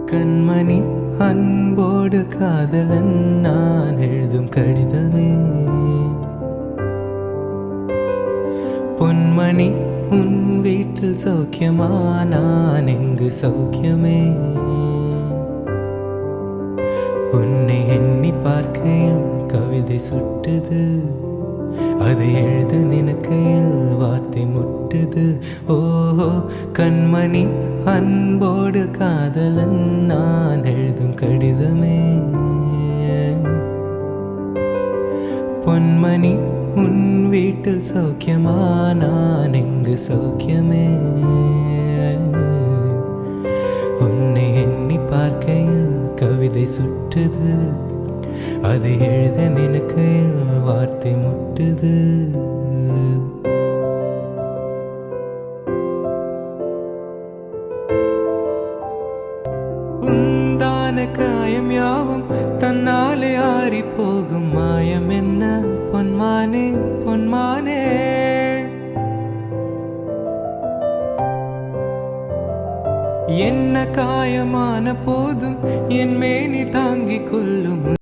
கண்மணி அன்போடு காதலன் நான் எழுதும் கடிதமே. பொன்மணி உன் வீட்டில் சௌக்கியமா, நான் எங்கு சௌக்கியமே. உன்னை எண்ணி பார்க்கையில் கவிதை சுட்டுது, அதை எழுத நினைக்கையில் வார்த்தை முட்டுது. ஓஹோ கண்மணி அன்போடு காதலன் நான் எழுதும் கடிதமே. பொன்மணி உன் வீட்டில் சௌக்கியமா, நான் எங்கு சௌக்கியமே. உன்னை எண்ணி பார்க்கையில் கவிதை சுட்டுது, அதை எழுத நினைக்கையில் வார்த்தை முட்டுது. உந்தான காயம் யாவும் தன்னாலே ஆறி போகும், மாயம் என்ன பொன்மானே பொன்மானே. என்ன காயமான போதும் என் மேனி தாங்கிக் கொள்ளும்.